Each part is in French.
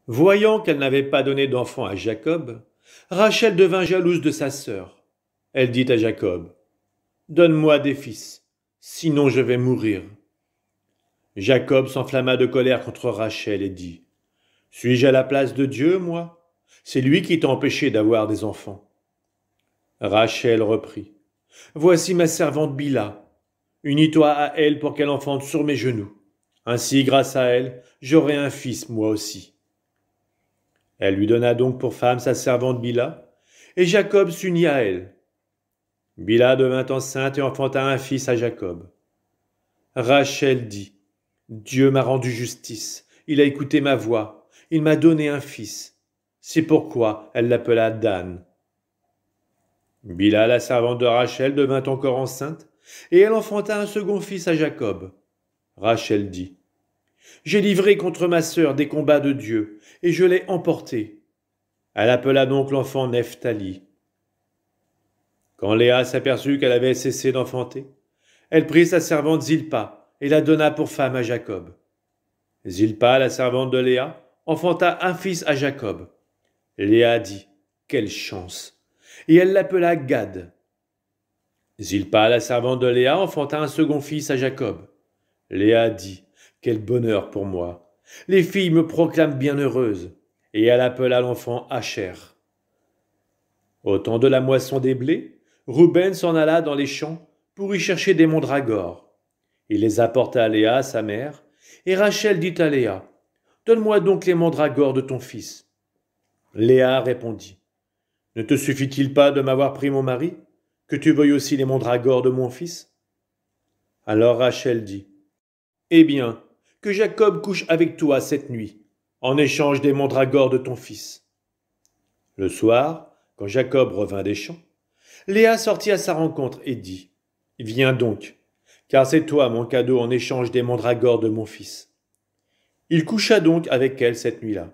Voyant qu'elle n'avait pas donné d'enfant à Jacob, Rachel devint jalouse de sa sœur. Elle dit à Jacob, « Donne-moi des fils, sinon je vais mourir. » Jacob s'enflamma de colère contre Rachel et dit, « Suis-je à la place de Dieu, moi? C'est lui qui t'a empêché d'avoir des enfants. » Rachel reprit, « Voici ma servante Bila. Unis-toi à elle pour qu'elle enfante sur mes genoux. Ainsi, grâce à elle, j'aurai un fils moi aussi. » Elle lui donna donc pour femme sa servante Bila, et Jacob s'unit à elle. Bila devint enceinte et enfanta un fils à Jacob. Rachel dit, « Dieu m'a rendu justice, il a écouté ma voix, il m'a donné un fils. C'est pourquoi elle l'appela Dan. » Bila, la servante de Rachel, devint encore enceinte, et elle enfanta un second fils à Jacob. Rachel dit, « J'ai livré contre ma sœur des combats de Dieu, et je l'ai emporté. » Elle appela donc l'enfant Nephtali. Quand Léa s'aperçut qu'elle avait cessé d'enfanter, elle prit sa servante Zilpa et la donna pour femme à Jacob. Zilpa, la servante de Léa, enfanta un fils à Jacob. Léa dit, « Quelle chance !» Et elle l'appela Gad. Zilpa, la servante de Léa, enfanta un second fils à Jacob. Léa dit, « Quel bonheur pour moi! Les filles me proclament bienheureuse. » Et elle appela l'enfant Asher. Au temps de la moisson des blés, Rouben s'en alla dans les champs pour y chercher des mandragores. Il les apporta à Léa, sa mère, et Rachel dit à Léa, « Donne-moi donc les mandragores de ton fils. » Léa répondit, « Ne te suffit-il pas de m'avoir pris mon mari, que tu veuilles aussi les mandragores de mon fils ?» Alors Rachel dit, « Eh bien, que Jacob couche avec toi cette nuit, en échange des mandragores de ton fils. » Le soir, quand Jacob revint des champs, Léa sortit à sa rencontre et dit, « Viens donc, car c'est toi mon cadeau en échange des mandragores de mon fils. » Il coucha donc avec elle cette nuit-là.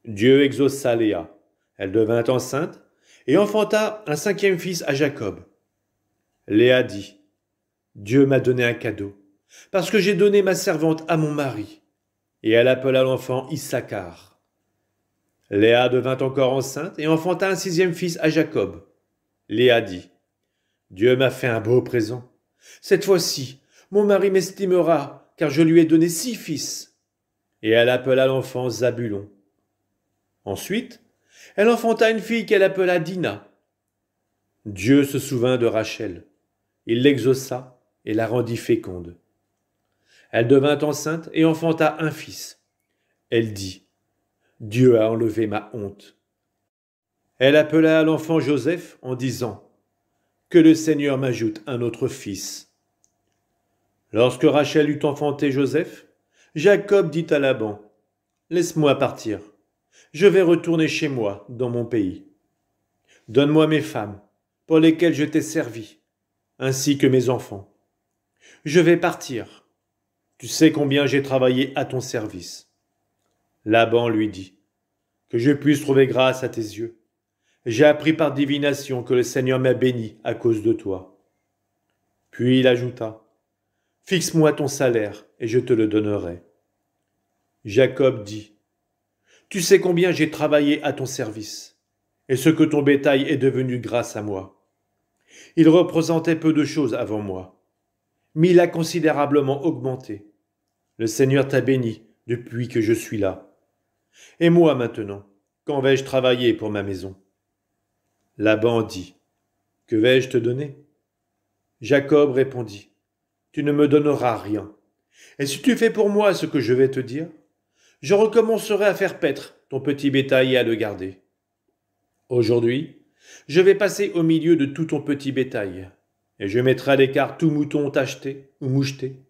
Dieu exauça Léa. Elle devint enceinte et enfanta un cinquième fils à Jacob. Léa dit, « Dieu m'a donné un cadeau, parce que j'ai donné ma servante à mon mari. » Et elle appela l'enfant Issachar. Léa devint encore enceinte et enfanta un sixième fils à Jacob. Léa dit, « Dieu m'a fait un beau présent. Cette fois-ci, mon mari m'estimera, car je lui ai donné 6 fils. » Et elle appela l'enfant Zabulon. Ensuite, elle enfanta une fille qu'elle appela Dina. Dieu se souvint de Rachel. Il l'exauça et la rendit féconde. Elle devint enceinte et enfanta un fils. Elle dit, « Dieu a enlevé ma honte. » Elle appela l'enfant Joseph en disant, « Que le Seigneur m'ajoute un autre fils. » Lorsque Rachel eut enfanté Joseph, Jacob dit à Laban, « Laisse-moi partir. Je vais retourner chez moi, dans mon pays. Donne-moi mes femmes, pour lesquelles je t'ai servi, ainsi que mes enfants. Je vais partir. Tu sais combien j'ai travaillé à ton service. » Laban lui dit, « Que je puisse trouver grâce à tes yeux. J'ai appris par divination que le Seigneur m'a béni à cause de toi. » Puis il ajouta, « Fixe-moi ton salaire et je te le donnerai. » Jacob dit, « Tu sais combien j'ai travaillé à ton service, et ce que ton bétail est devenu grâce à moi. Il représentait peu de choses avant moi, mais il a considérablement augmenté. Le Seigneur t'a béni depuis que je suis là. Et moi maintenant, quand vais-je travailler pour ma maison? » Laban dit, « Que vais-je te donner? » Jacob répondit, « Tu ne me donneras rien. Et si tu fais pour moi ce que je vais te dire, je recommencerai à faire paître ton petit bétail et à le garder. Aujourd'hui, je vais passer au milieu de tout ton petit bétail, et je mettrai à l'écart tout mouton tacheté ou moucheté,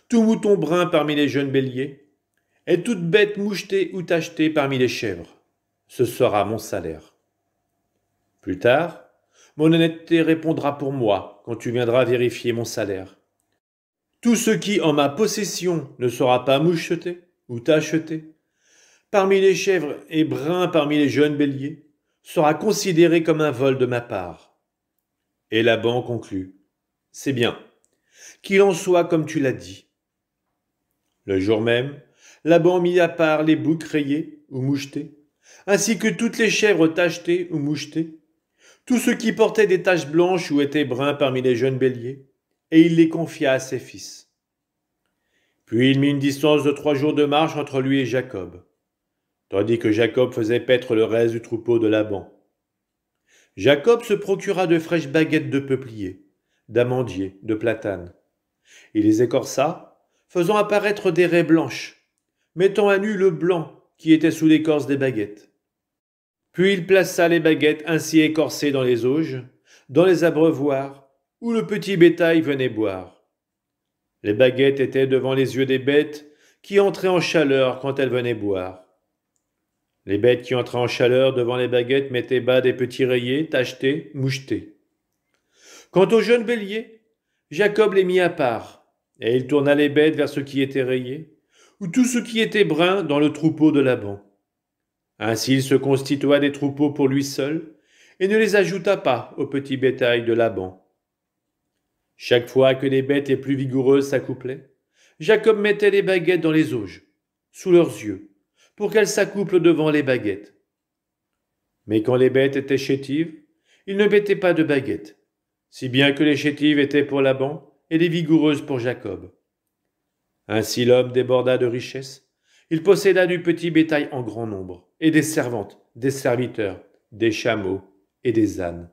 tout mouton brun parmi les jeunes béliers, et toute bête mouchetée ou tachetée parmi les chèvres. Ce sera mon salaire. Plus tard, mon honnêteté répondra pour moi quand tu viendras vérifier mon salaire. Tout ce qui en ma possession ne sera pas moucheté ou tacheté, parmi les chèvres et brun parmi les jeunes béliers, sera considéré comme un vol de ma part. » Et Laban conclut, « C'est bien, qu'il en soit comme tu l'as dit. » Le jour même, Laban mit à part les boucs rayés ou mouchetés, ainsi que toutes les chèvres tachetées ou mouchetées, tous ceux qui portaient des taches blanches ou étaient bruns parmi les jeunes béliers, et il les confia à ses fils. Puis il mit une distance de 3 jours de marche entre lui et Jacob, tandis que Jacob faisait paître le reste du troupeau de Laban. Jacob se procura de fraîches baguettes de peuplier, d'amandier, de platane. Il les écorça, faisant apparaître des raies blanches, mettant à nu le blanc qui était sous l'écorce des baguettes. Puis il plaça les baguettes ainsi écorcées dans les auges, dans les abreuvoirs, où le petit bétail venait boire. Les baguettes étaient devant les yeux des bêtes qui entraient en chaleur quand elles venaient boire. Les bêtes qui entraient en chaleur devant les baguettes mettaient bas des petits rayés, tachetés, mouchetés. Quant aux jeunes béliers, Jacob les mit à part, et il tourna les bêtes vers ceux qui étaient rayés, ou tout ce qui était brun dans le troupeau de Laban. Ainsi il se constitua des troupeaux pour lui seul, et ne les ajouta pas au petit bétail de Laban. Chaque fois que les bêtes les plus vigoureuses s'accouplaient, Jacob mettait les baguettes dans les auges, sous leurs yeux, pour qu'elles s'accouplent devant les baguettes. Mais quand les bêtes étaient chétives, il ne mettait pas de baguettes, si bien que les chétives étaient pour Laban et les vigoureuses pour Jacob. Ainsi l'homme déborda de richesses, il posséda du petit bétail en grand nombre, et des servantes, des serviteurs, des chameaux et des ânes.